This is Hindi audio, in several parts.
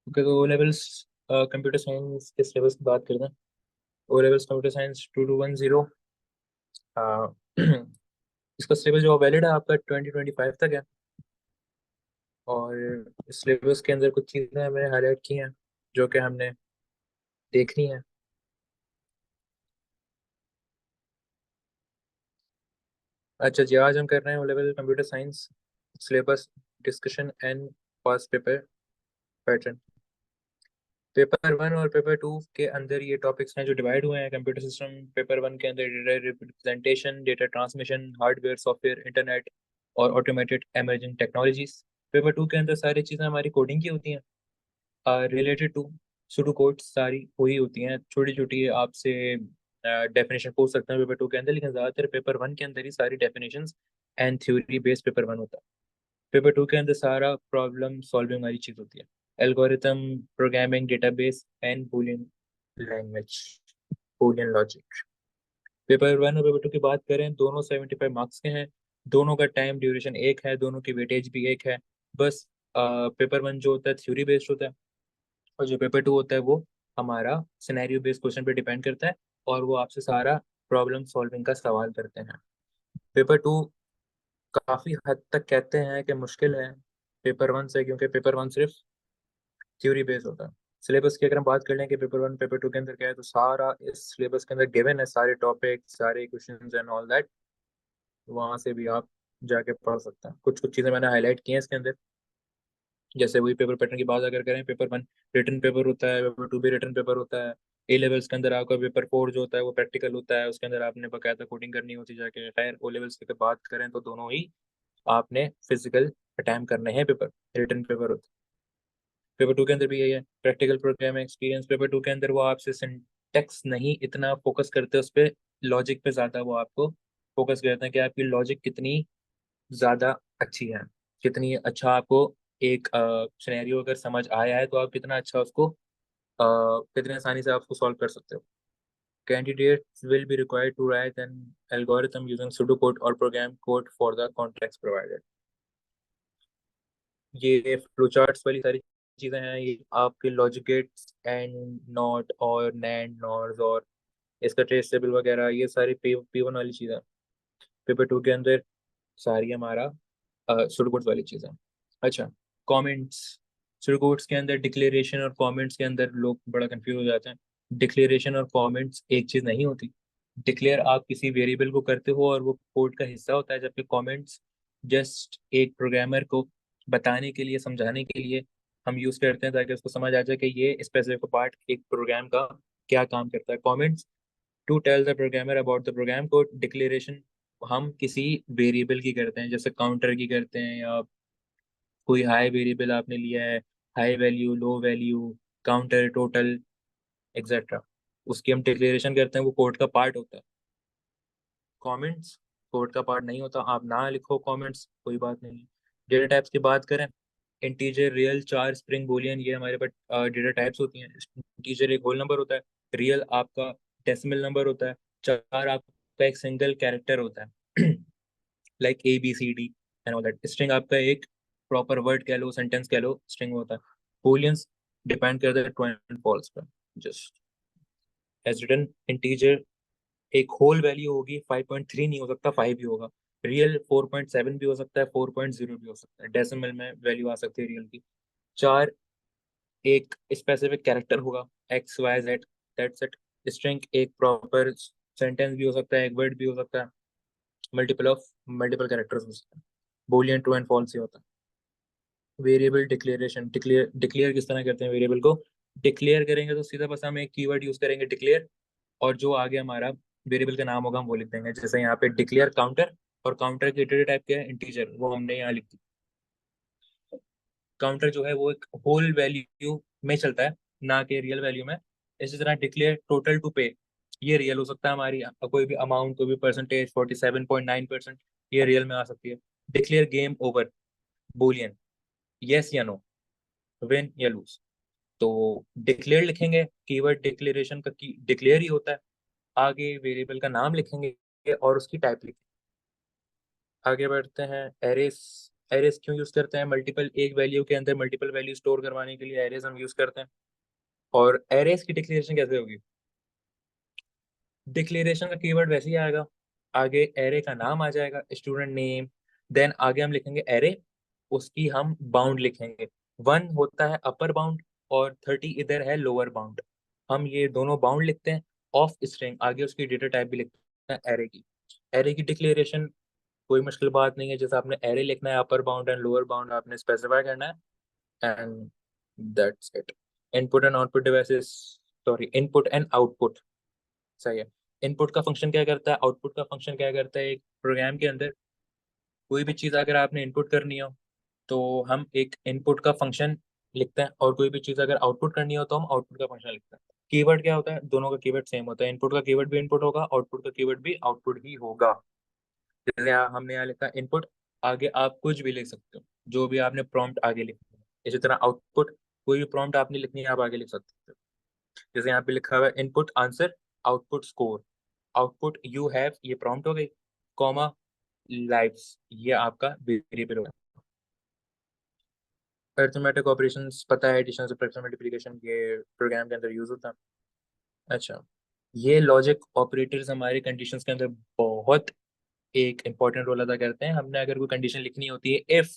ओके, तो ओ लेवल्स कंप्यूटर साइंस के सिलेबस की बात करते हैं। O levels computer science 2210। इसका सिलेबस जो वैलिड है आपका 2025 तक है। और इस सिलेबस के अंदर कुछ चीज़ें हमने हाईलाइट की हैं जो कि हमने देखनी है। अच्छा जी, आज हम कर रहे हैं O level computer science syllabus discussion and pass paper pattern. Paper one और पेपर टू के अंदर ये टॉपिक्स हैं जो डिवाइड हुए हैं। कंप्यूटर सिस्टम पेपर वन के अंदर data representation, data transmission, hardware, software, internet और automated emerging technologies. Paper two के अंदर सारी चीज़ें हमारी कोडिंग की होती हैं, रिलेटेड टू सुडो कोड्स सारी वही होती हैं। छोटी छोटी आपसे डेफिनेशन पूछ सकते हैं पेपर टू के अंदर, लेकिन ज़्यादातर पेपर वन के अंदर ही सारी definitions and theory based paper one होता है। पेपर टू के अंदर सारा प्रॉब्लम सॉल्विंग वाली चीज़ होती है। Algorithm, programming, database and Boolean language, Boolean logic. Paper one और पेपर टू की बात करें, दोनों 75 मार्क्स के हैं। दोनों का टाइम ड्यूरेशन एक है, दोनों की वेटेज भी एक है। बस पेपर वन जो होता है थ्योरी बेस्ड होता है, और जो पेपर टू होता है वो हमारा सिनेरियो बेस्ड क्वेश्चन पे डिपेंड करता है, और वो आपसे सारा प्रॉब्लम सॉल्विंग का सवाल करते हैं। पेपर टू काफी हद तक कहते हैं कि मुश्किल है पेपर वन से, क्योंकि पेपर वन सिर्फ थ्योरी बेस्ड होता है। सिलेबस की अगर हम बात कर लें कि पेपर वन पेपर टू के अंदर क्या है, तो सारा इस सिलेबस के अंदर गिवन है, सारे टॉपिक, सारे क्वेश्चंस एंड ऑल दैट। वहां से भी आप जाके पढ़ सकते हैं। कुछ कुछ चीजें मैंने हाईलाइट की हैं इसके अंदर। जैसे वही पेपर पैटर्न की बात अगर करें, पेपर वन रिटन पेपर होता है, पेपर टू भी रिटन पेपर होता है। ए लेवल्स के अंदर आपका पेपर फोर जो होता है वो प्रैक्टिकल होता है, उसके अंदर आपने बकायदा कोडिंग करनी होती है जाके। खैर ओ लेवल्स की अगर बात करें तो दोनों ही आपने फिजिकल अटैम्प्ट करने हैं पेपर, रिटन पेपर होता है। पेपर टू के अंदर भी यही है, practical programming experience. Paper two के अंदर वो आपसे सिंटेक्स नहीं इतना फोकस करते उस पर, लॉजिक पे ज्यादा वो आपको फोकस करते हैं कि आपकी लॉजिक कितनी ज्यादा अच्छी है, कितनी अच्छा आपको एक सिनेरियो अगर समझ आया है तो आप कितना अच्छा उसको कितने आसानी से आप उसको सॉल्व कर सकते हो। Candidates will be required to write an algorithm using pseudocode or program code for the context provided. ये फ्लो चार्ट्स वाली सारी चीजें हैं, ये आपके लॉजिक गेट्स एंड नॉट और नैंड नॉर्स और इसका ट्रेस टेबल वगैरह, ये सारी पी वन वाली चीजें। पेपर टू के अंदर सारी हमारा सुडोकोड्स वाली चीजें। अच्छा, कमेंट्स। सुडोकोड्स के अंदर डिक्लेरेशन और कमेंट्स के अंदर लोग बड़ा कंफ्यूज हो जाते हैं। डिक्लेरेशन और कमेंट्स एक चीज नहीं होती। डिक्लेयर आप किसी वेरिएबल को करते हो और वो कोड का हिस्सा होता है, जबकि कमेंट्स जस्ट एक प्रोग्रामर को बताने के लिए, समझाने के लिए हम यूज करते हैं ताकि उसको समझ आ जाए कि ये स्पेसिफिक पार्ट एक प्रोग्राम का क्या काम करता है। Comments to tell the programmer about the program code. Declaration हम किसी वेरिएबल की करते हैं, जैसे काउंटर की करते हैं, या कोई हाई वेरिएबल आपने लिया है, high value, low value, counter, total, etcetera, उसकी हम डिक्लेरेशन करते हैं, वो कोड का पार्ट होता है। कमेंट्स कोड का पार्ट नहीं होता, आप ना लिखो कमेंट्स कोई बात नहीं। डेटा टाइप्स की बात करें, इंटीजर, रियल, चार, स्प्रिंग, बूलियन, ये हमारे पास डेटा टाइप्स होती हैं। इंटीजर एक होल नंबर होता है, रियल आपका डेसिमल नंबर होता है, चार आपका एक सिंगल कैरेक्टर होता है like ABCD and all that. String आपका एक प्रॉपर वर्ड कह लो, सेंटेंस कह लो, स्ट्रिंग होता है। बूलियंस डिपेंड करता है ट्रू एंड फॉल्स पर। जस्ट एज रिटन, इंटीजर एक होल वैल्यू होगी, 5.3 नहीं हो सकता, 5 भी होगा। रियल 4.7 भी हो सकता है, 4.0 भी हो सकता है, डेसिमल में वैल्यू आ सकती है रियल की। चार एक स्पेसिफिक कैरेक्टर होगा, XYZ, दैट्स इट। स्ट्रिंग एक प्रॉपर सेंटेंस भी हो सकता है, एक वर्ड भी हो सकता है, मल्टीपल कैरेक्टर्स हो सकते हैं। बूलियन ट्रू एंड फॉल्स ही होता है। वेरिएबल डिक्लेरेशन, डिक्लेयर डिक्लेयर किस तरह करते हैं वेरिएबल को। डिक्लेयर करेंगे तो सीधा बस हम एक कीवर्ड यूज करेंगे डिक्लेयर, और जो आगे हमारा वेरिएबल का नाम होगा हम वो लिख देंगे। जैसे यहाँ पे डिक्लेयर काउंटर, और काउंटर की डेटा टाइप क्या है, इंटीजर, वो हमने यहाँ लिख दी। काउंटर जो है वो एक होल वैल्यू में चलता है, ना कि रियल वैल्यू में। इसी तरह डिक्लेयर टोटल टू पे, ये रियल हो सकता है हमारी, कोई भी अमाउंट, कोई भी परसेंटेज, 47.9%, ये रियल में आ सकती है। Declare game over, Boolean, yes या नो, विन या लूज। तो डिक्लेयर लिखेंगे, कीवर्ड डिक्लेरेशन का की डिक्लेयर ही होता है। आगे वेरिएबल का नाम लिखेंगे और उसकी टाइप लिखेंगे। आगे बढ़ते हैं, एरेस। एरेज क्यों यूज करते हैं? मल्टीपल एक वैल्यू के अंदर मल्टीपल वैल्यू स्टोर करवाने के लिए एरेज हम यूज करते हैं। और एरेज की डिक्लेरेशन कैसे होगी? डिक्लेरेशन का कीवर्ड वैसे ही आएगा, आगे एरे का नाम आ जाएगा, स्टूडेंट नेम, देन आगे हम लिखेंगे एरे, उसकी हम बाउंड लिखेंगे। 1 होता है अपर बाउंड और 30 इधर है लोअर बाउंड। हम ये दोनों बाउंड लिखते हैं। ऑफ स्ट्रिंग आगे उसकी डेटा टाइप भी लिखते हैं एरे की। एरे की डिक्लेरेशन कोई मुश्किल बात नहीं है, जैसे आपने एरे लिखना है, upper bound and lower bound आपने स्पेसिफाई करना है, and that's it. Input and output devices, sorry input and output, सही है। इनपुट का फंक्शन क्या करता है, आउटपुट का फंक्शन क्या करता है? एक प्रोग्राम के अंदर कोई भी चीज़ अगर आपने इनपुट करनी हो तो हम एक इनपुट का फंक्शन लिखते हैं, और कोई भी चीज़ अगर आउटपुट करनी हो तो हम आउटपुट का फंक्शन लिखते हैं। कीवर्ड क्या होता है? दोनों का कीवर्ड सेम होता है, इनपुट का कीवर्ड भी इनपुट होगा, आउटपुट का कीवर्ड भी आउटपुट ही होगा। जैसे हमने यहाँ लिखा इनपुट, आगे आप कुछ भी लिख सकते हो, जो भी आपने प्रॉम्प्ट आगे लिखना है। इसी तरह आउटपुट, कोई भी प्रॉम्प्ट आपने लिखनी है आप आगे लिख सकते हो। जैसे यहाँ पे लिखा हुआ है input answer, output score. Output you have, ये प्रॉम्प्ट हो गई, कॉमा लाइव्स, ये आपका वेरिएबल होगा। अरिथमेटिक ऑपरेशंस पता है, एडिशन सब्ट्रैक्शन मल्टीप्लिकेशन ये प्रोग्राम के अंदर यूज होता है। अच्छा, ये लॉजिक ऑपरेटर्स हमारे कंडीशंस के अंदर बहुत एक इंपॉर्टेंट रोल अदा करते हैं। हमने अगर कोई कंडीशन लिखनी होती है, इफ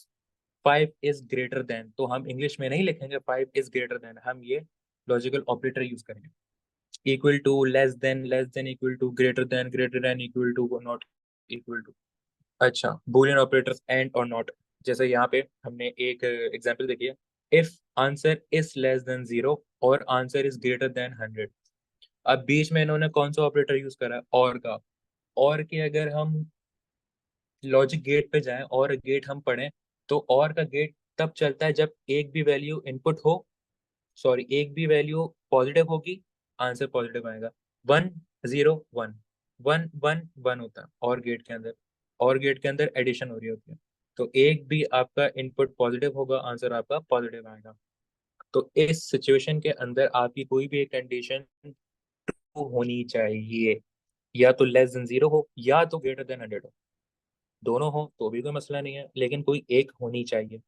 5 इज ग्रेटर देन, तो हम इंग्लिश में नहीं लिखेंगे 5 इज ग्रेटर देन, हम ये लॉजिकल ऑपरेटर यूज करेंगे। Equal to, less than, equal to, greater than, equal to, not equal to. अच्छा, बूलियन ऑपरेटर्स एंड और नॉट, जैसे यहाँ पे हमने एक एग्जांपल देखी है, if answer is less than 0 और आंसर इज ग्रेटर देन 100। अब बीच में इन्होंने कौन सा ऑपरेटर यूज करा है? और का। और के अगर हम लॉजिक गेट पे जाएं और गेट हम पढ़ें, तो और का गेट तब चलता है जब एक भी वैल्यू इनपुट हो, सॉरी एक भी वैल्यू पॉजिटिव होगी, आंसर पॉजिटिव आएगा। 1 0 1, 1 1 1 होता है और गेट के अंदर, और गेट के अंदर एडिशन हो रही होती है। तो एक भी आपका इनपुट पॉजिटिव होगा, आंसर आपका पॉजिटिव आएगा। तो इस सिचुएशन के अंदर आपकी कोई भी एक कंडीशन होनी चाहिए, या तो लेस देन 0 हो या तो ग्रेटर देन 100 हो। दोनों हो तो भी कोई मसला नहीं है, लेकिन कोई एक होनी चाहिए।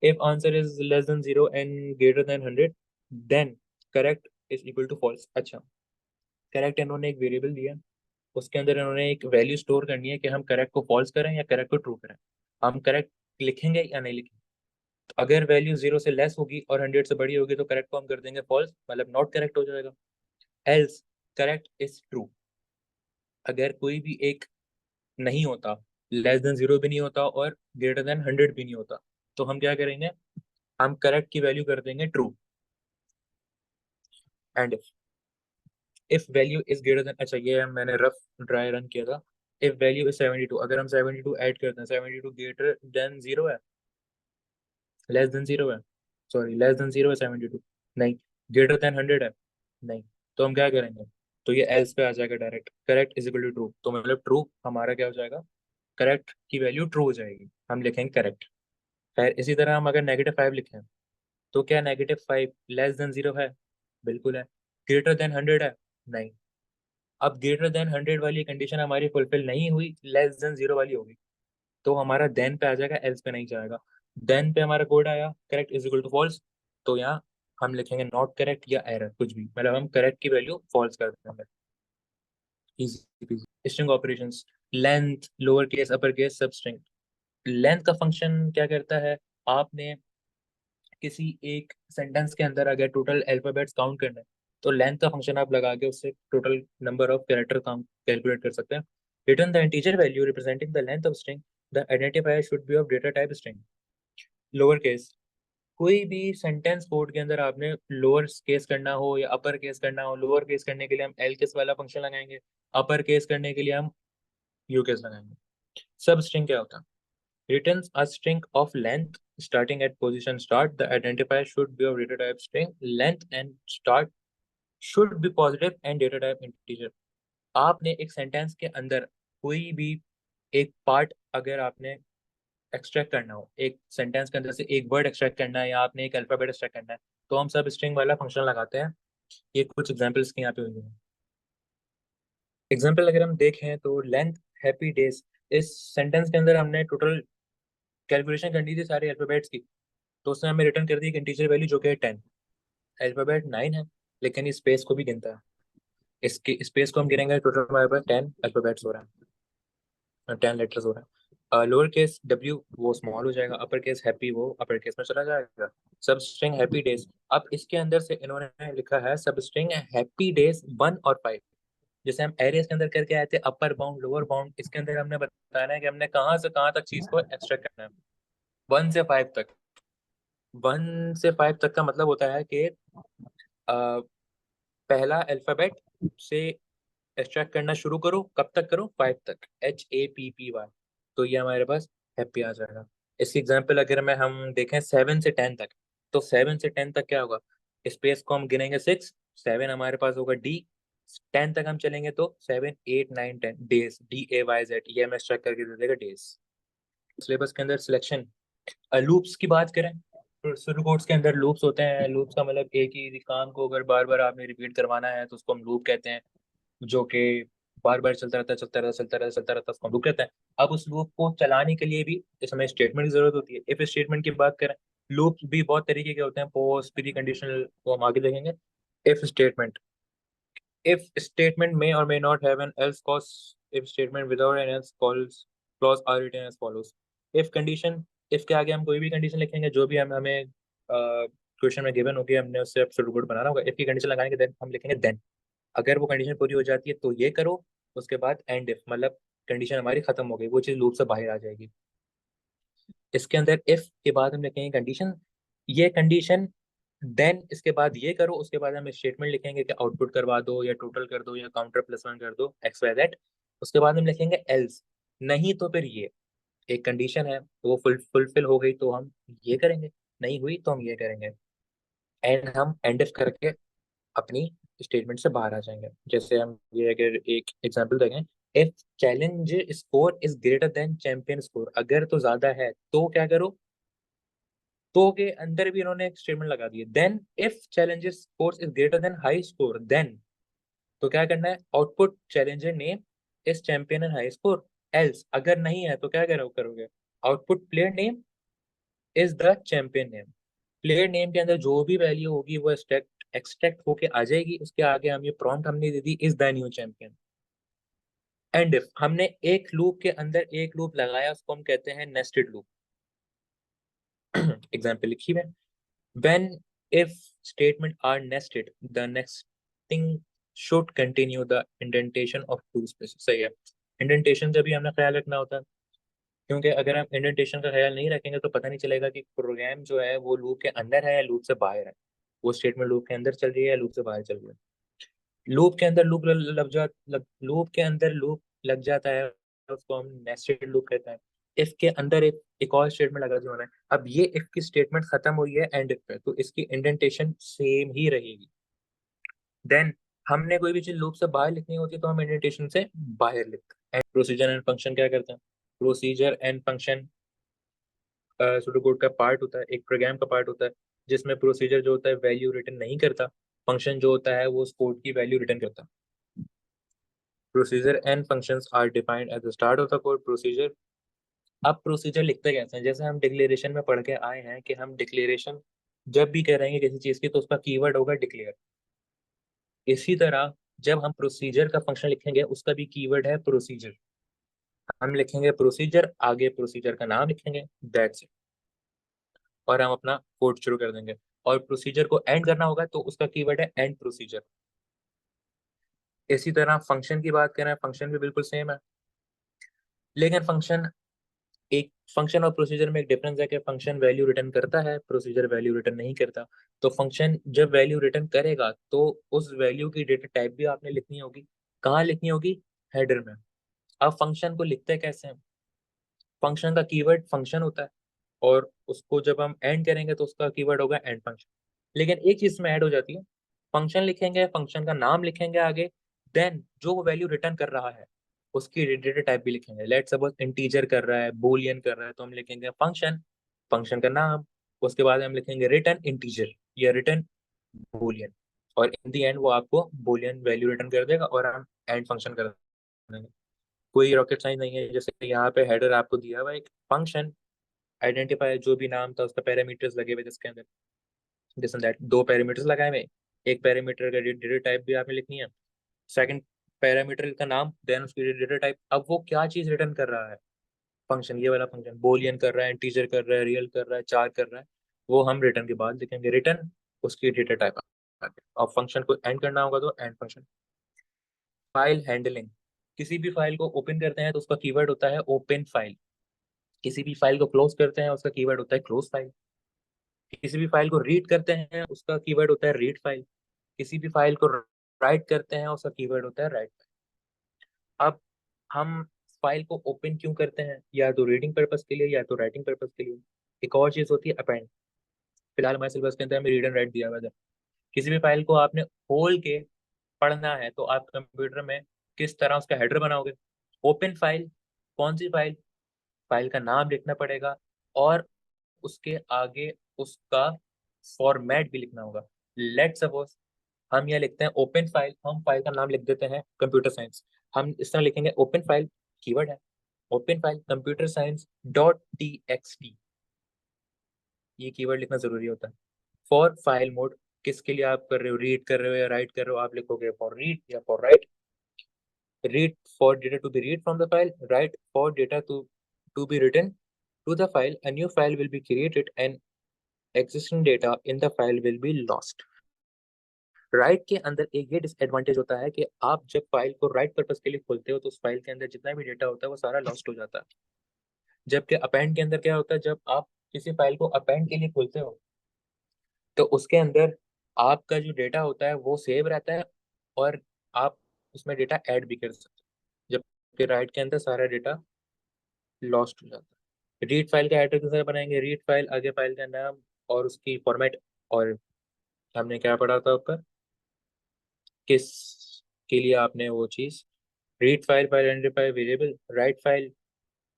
If answer is less than 0 and greater than 100, then correct is equal to false. अच्छा, करेक्ट इन्होंने एक वेरिएबल दिया, उसके अंदर इन्होंने एक वैल्यू स्टोर करनी है कि हम करेक्ट को फॉल्स करें या करेक्ट को ट्रू करें। हम करेक्ट लिखेंगे या नहीं लिखेंगे? तो अगर वैल्यू 0 से लेस होगी और 100 से बड़ी होगी तो करेक्ट को हम कर देंगे फॉल्स, मतलब नॉट करेक्ट हो जाएगा। Else correct is true. अगर कोई भी एक नहीं होता, लेस देन 0 भी नहीं होता और ग्रेटर देन 100 भी नहीं होता, तो हम क्या करेंगे? हम करेक्ट की वैल्यू कर देंगे true. And if value is greater then, अच्छा ये मैंने रफ ड्राई रन किया था। इफ वैल्यू इज 72, अगर हम 72 ऐड करते हैं, 72 ग्रेटर देन 0 है, लेस देन 0 है, सॉरी लेस देन 0 है 72, नहीं, ग्रेटर देन 100 है, नहीं, तो हम क्या करेंगे? तो ये एल्स पे आ जाएगा direct, correct is equal to true, तो मतलब ट्रू हमारा क्या हो जाएगा? करेक्ट की वैल्यू ट्रू हो जाएगी, हम लिखेंगे करेक्ट। खैर इसी तरह हम अगर -5 लिखें, तो क्या -5 लेस देन 0 है? बिल्कुल है। ग्रेटर देन 100 है? नहीं। अब ग्रेटर देन 100 वाली कंडीशन हमारी फुलफिल नहीं हुई, लेस देन 0 वाली होगी, तो हमारा देन पे आ जाएगा, एल्स पे नहीं जाएगा। देन पे हमारा कोड आया correct is equal to false, तो यहाँ हम लिखेंगे नॉट करेक्ट या एरर, कुछ भी, मतलब हम करेक्ट की वैल्यू फॉल्स कर देंगे। Easy. String operations, length, lower case, upper case, सब स्ट्रिंग। लेंथ का फंक्शन क्या करता है? आपने किसी एक सेंटेंस के अंदर अगर टोटल अल्फाबेट्स काउंट करना है, तो लेंथ का फंक्शन आप लगा के उससे total number of character count calculate कर सकते हैं। Return the integer value representing the length of string, the identifier should be of data type string. Lower case, कोई भी सेंटेंस कोड के अंदर आपने लोअर केस करना हो या अपर केस करना हो, लोअर केस करने के लिए हम एल केस वाला फंक्शन लगाएंगे, अपर केस करने के लिए हम यू केस लगाएंगे। सब स्ट्रिंग क्या होता है? returns a string of length starting at position start. The identifier should be of data type string. Length and start should be positive and data type integer. आपने एक सेंटेंस के अंदर कोई भी एक पार्ट अगर आपने एक्सट्रैक्ट करना हो, एक सेंटेंस के अंदर से एक वर्ड एक्सट्रैक्ट करना है या आपने एक अल्फाबेट एक्सट्रैक्ट करना है, तो हम सब स्ट्रिंग वाला फंक्शन लगाते हैं। ये कुछ एग्जांपल्स के यहाँ पे हुए हैं। एग्जांपल अगर हम देखें तो लेंथ हैप्पी डेज, इस सेंटेंस के अंदर हमने टोटल कैलकुलेशन करनी थी सारे अल्फाबेट्स की, तो उसने हमें रिटर्न कर दी एक इंटीजर वैल्यू जो कि है 10। अल्फाबेट 9 है, लेकिन इस स्पेस को भी गिनता है। इसकी स्पेस को हम गिनेंगे, टोटल हमारे पास 10 अल्फाबेट्स हो रहा है, 10 लेटर्स हो रहा है। लोअर केस डब्ल्यू वो स्मॉल हो जाएगा, अपर केस हैप्पी वो अपर केस में चला जाएगा। सब स्ट्रिंग हैप्पी डेज, अब इसके अंदर से इन्होंने लिखा है सब स्ट्रिंग हैप्पी डेज 1 और 5। जैसे हम एरेस के अंदर करके आए थे अपर बाउंड लोअर बाउंड, इसके अंदर हमने बताना है कि हमने कहाँ से कहाँ तक चीज को एक्सट्रैक्ट करना है। 1 से 5 तक, 1 से 5 तक का मतलब होता है कि पहला अल्फाबेट से एक्सट्रैक्ट करना शुरू करो, कब तक करो, 5 तक, HAPPY। तो ये हमारे पास हैप्पी आ जाएगा। इसकी एग्जांपल अगर मैं हम देखें 7 से 10 तक, तो 7 से 10 तक क्या होगा, स्पेस को हम गिनेंगे 6, 7 हमारे पास होगा D, 10 तक हम चलेंगे तो 7 8 9 10 डेज, DAYZ, ये हमें एक्सट्रैक्ट करके दे देगा डेज। सिलेबस के अंदर सिलेक्शन, लूप्स की बात करें तो शुरू कोर्स के अंदर लूप्स होते हैं। लूप्स का मतलब एक ही काम को अगर बार बार आपने रिपीट करवाना है तो उसको हम लूप कहते हैं, जो कि बार बार चलता रहता है, चलता रहता है, चलता रहता है, चलता रहता है, उसको हम लूप कहते हैं। अब उस लूप को चलाने के लिए भी इस हमें स्टेटमेंट की जरूरत होती है। इफ स्टेटमेंट की बात करें, लूप्स भी बहुत तरीके के होते हैं, पोस्ट प्री कंडीशनल, को हम आगे देखेंगे। If statement, if statement may or may not have an else clause, if statement without an else clause are written as follows। if condition, if के आगे हम कोई भी कंडीशन लिखेंगे जो भी हम हमें क्वेश्चन में गिवन होगी, हमने उससे एब्सोल्यूट कोड बनाना होगा। if की कंडीशन लगाएंगे देन हम लिखेंगे देन, अगर वो कंडीशन पूरी हो जाती है तो ये करो, उसके बाद एंड इफ, मतलब कंडीशन हमारी खत्म हो गई, वो चीज लूप से बाहर आ जाएगी। इसके अंदर इफ के बाद हम लिखेंगे कंडीशन, ये कंडीशन, देन इसके बाद ये करो, उसके बाद हम स्टेटमेंट लिखेंगे कि आउटपुट करवा दो या टोटल कर दो या काउंटर +1 कर दो XYZ। उसके बाद हम लिखेंगे एल्स, नहीं तो फिर ये एक कंडीशन है तो वो फुलफिल हो गई तो हम ये करेंगे, नहीं हुई तो हम ये करेंगे, एंड हम एंड इफ करके अपनी स्टेटमेंट से बाहर आ जाएंगे। जैसे हम ये अगर एक एग्जांपल देखें, if challenge score is greater then champion score, अगर तो ज्यादा है तो क्या करो, तो के अंदर भी इन्होंने एक स्टेटमेंट लगा दी है। Then if challenges score is greater than high score, then तो क्या करना है, output challenger name is champion and high score. Else अगर नहीं है तो क्या करोगे, output player name is the champion name. Player name के अंदर जो भी वैल्यू होगी वो एक्सट्रैक्ट होके आ जाएगी, उसके आगे हम ये प्रॉम्प्ट हमने दे दी is the new champion. And if हमने एक लूप के अंदर एक लूप लगाया, उसको हम कहते हैं नेस्टेड लूप। एग्जाम्पल लिखी है, when if statement are nested, the nesting should continue the indentation of two spaces। सही है, इंडेंटेशन का भी हमें ख्याल रखना होता है, क्योंकि अगर हम इंडेंटेशन का ख्याल नहीं रखेंगे तो पता नहीं चलेगा कि प्रोग्राम जो है वो लूप के अंदर है या लूप से बाहर है, वो स्टेटमेंट लूप के अंदर चल रही है या लूप से बाहर चल रही है। लूप के अंदर लूप के अंदर लूप लग जाता है, उसको हम नेस्टेड लूप कहते हैं। इफ के अंदर एक और स्टेटमेंट लगा दी होना है, अब ये इफ की स्टेटमेंट खत्म हुई है एंड इफ पे, तो इसकी इंडेंटेशन सेम ही रहेगी। देन हमने कोई भी चीज लूप से बाहर लिखनी होती है तो हम इंडेंटेशन से बाहर लिखते हैं। प्रोसीजर एंड फंक्शन क्या करते हैं, प्रोसीजर एंड फंक्शन सुडोकोड का पार्ट होता है, एक प्रोग्राम का पार्ट होता है, जिसमें प्रोसीजर जो होता है वैल्यू रिटर्न नहीं करता, फंक्शन जो होता है वो उस कोड की वैल्यू रिटर्न करता है। Procedure and functions are defined at the start of the code. Procedure, अब प्रोसीजर लिखते कैसे हैं, जैसे हम डिक्लेरेशन में पढ़ के आए हैं कि हम डिक्लेरेशन जब भी करेंगे किसी चीज की तो उसका कीवर्ड होगा डिक्लेयर। इसी तरह जब हम प्रोसीजर का फंक्शन लिखेंगे उसका भी कीवर्ड है प्रोसीजर। हम लिखेंगे प्रोसीजर, आगे प्रोसीजर का नाम लिखेंगे, दैट्स इट, और हम अपना कोड शुरू कर देंगे। और प्रोसीजर को एंड करना होगा तो उसका कीवर्ड है एंड प्रोसीजर। इसी तरह फंक्शन की बात करें, फंक्शन भी बिल्कुल सेम है, लेकिन फंक्शन, एक फंक्शन और प्रोसीजर में एक डिफरेंस है कि फंक्शन वैल्यू रिटर्न करता है, प्रोसीजर वैल्यू रिटर्न नहीं करता। तो फंक्शन जब वैल्यू रिटर्न करेगा तो उस वैल्यू की डेटा टाइप भी आपने लिखनी होगी, कहाँ लिखनी होगी, हेडर में। अब फंक्शन को लिखते कैसे हैं, फंक्शन का कीवर्ड फंक्शन होता है, और उसको जब हम एंड करेंगे तो उसका कीवर्ड होगा एंड फंक्शन। लेकिन एक चीज में ऐड हो जाती है, फंक्शन लिखेंगे, फंक्शन का नाम लिखेंगे आगे, देन जो वो वैल्यू रिटर्न कर रहा है उसकी डेटा टाइप भी लिखेंगे। लेट सपोज इंटीजर कर रहा है, बूलियन कर रहा है, तो हम लिखेंगे फंक्शन, फंक्शन का नाम, उसके बाद हम लिखेंगे रिटर्न इंटीजर या रिटर्न बूलियन, और इन दी एंड वो आपको बूलियन वैल्यू रिटर्न कर देगा और हम एंड फंक्शन कर देंगे। कोई रॉकेट साइंस नहीं है। जैसे यहाँ पे हेडर आपको दिया हुआ है एक फंक्शन, आइडेंटिफायर जो भी नाम था उसका पैरामीटर्स लगे हुए थे इसके अंदर, दिस एंड दैट, दो पैरामीटर्स लगाए हुए, एक पैरामीटर का डेटा टाइप भी आपने लिखनी है, सेकंड पैरामीटर का नाम, देन उसकी डेटा टाइप। अब वो क्या चीज रिटर्न कर रहा है, फंक्शन, ये वाला फंक्शन बोलियन कर रहा है, इंटीजर कर रहा है, रियल कर रहा है, चार कर रहा है, वो हम रिटर्न के बाद लिखेंगे, रिटर्न उसकी डेटा टाइप। और फंक्शन को एंड करना होगा तो एंड फंक्शन। फाइल हैंडलिंग, किसी भी फाइल को ओपन करते हैं तो उसका कीवर्ड होता है ओपन फाइल, किसी भी फाइल को क्लोज करते हैं उसका कीवर्ड होता है क्लोज फाइल, किसी भी फाइल को रीड करते हैं उसका कीवर्ड होता है रीड फाइल, किसी भी फाइल को राइट करते हैं उसका कीवर्ड होता है राइट। अब हम फाइल को ओपन क्यों करते हैं, या तो रीडिंग पर्पस के लिए या तो राइटिंग पर्पस के लिए। एक और चीज होती है अपेंड, फिलहाल हमारे सिलेबस के अंदर हमें रीड एंड राइट दिया हुआ है। किसी भी फाइल को आपने खोल के पढ़ना है तो आप कंप्यूटर में किस तरह उसका हेडर बनाओगे, ओपन फाइल, कौन सी फाइल, फाइल का नाम लिखना पड़ेगा, और उसके आगे उसका फॉर्मेट भी लिखना होगा। लेट सपोज हम यहाँ लिखते हैं ओपन फाइल, हम फाइल का नाम लिख देते हैं कंप्यूटर साइंस, हम इस तरह लिखेंगे ओपन फाइल, कीवर्ड है open file computer science dot T X T, ये कीवर्ड लिखना जरूरी होता है। फॉर फाइल मोड, किसके लिए आप कर रहे हो, रीड कर रहे हो या राइट कर रहे हो, आप लिखोगे फॉर रीड या for write. Read for data to be read from the file, write for data to be written to the file, a new file will be created and existing data in the file will be lost। Right के अंदर एक ये डिसएडवांटेज होता है कि आप जब फाइल को राइट पर्पस के लिए खोलते हो तो उस फाइल के अंदर जितना भी डेटा होता है वो सारा लॉस्ट हो जाता है। जबकि अपेंड के अंदर क्या होता है, जब आप किसी फाइल को अपेंड के लिए खोलते हो तो उसके अंदर आपका जो डेटा होता है वो सेव रहता है, और आप उसमें डेटा ऐड भी कर सकते हो, जबकि राइट के अंदर सारा डेटा लॉस्ट हो जाता है। रीड फाइल का एड्रेस कैसे बनाएंगे, रीड फाइल, आगे फाइल का नाम और उसकी फॉर्मेट, और हमने क्या पढ़ा था ऊपर, किस के लिए आपने वो चीज, read file, file identify variable, write file,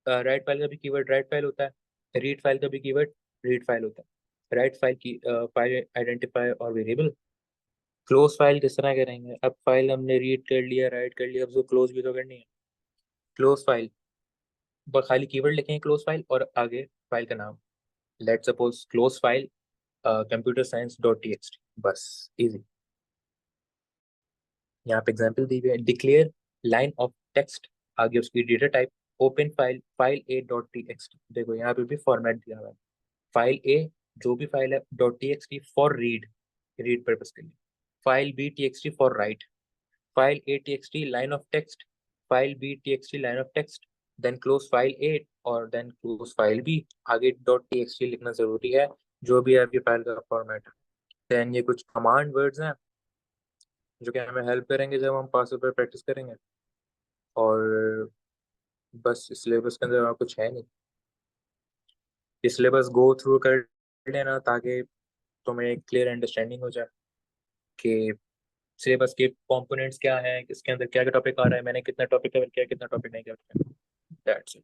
write file का भी कीवर्ड राइट फाइल होता है, रीड फाइल का भी कीवर्ड रीड फाइल होता है। राइट फाइल की फाइल आइडेंटिफाई और वेरिएबल। क्लोज फाइल किस तरह करेंगे, अब फाइल हमने रीड कर लिया राइट कर लिया, अब उसको क्लोज भी तो करनी है। क्लोज फाइल, खाली कीवर्ड लिखेंगे क्लोज फाइल और आगे फाइल का नाम, let suppose close file computer science dot T X T, बस इजी। यहाँ पे एग्जाम्पल दी हुई है, डिक्लेयर लाइन ऑफ टेक्स्ट, आगे उसकी data type open file file ए डॉट टी एक्स टी, देखो यहाँ पे भी फॉर्मेट दिया हुआ है, फाइल ए जो भी फाइल है dot T X T for read, read purpose के लिए, file B T X T for write, file A T X T line of text, file B T X T line of text, then close file A और देन क्लोज फाइल बी, आगे डॉट टी एक्स टी लिखना जरूरी है जो भी आपकी फाइल का फॉर्मेट है। देन ये कुछ कमांड वर्ड्स हैं जो कि हमें हेल्प करेंगे जब हम पास पर प्रैक्टिस करेंगे, और बस इस सिलेबस के अंदर और कुछ है नहीं। इस सिलेबस गो थ्रू कर लेना ताकि तुम्हें एक क्लियर अंडरस्टैंडिंग हो जाए कि सिलेबस के कंपोनेंट्स क्या हैं, इसके अंदर क्या क्या टॉपिक आ रहा है, मैंने कितना टॉपिक कवर किया, कितना टॉपिक नहीं कवर किया, दैट्स इट।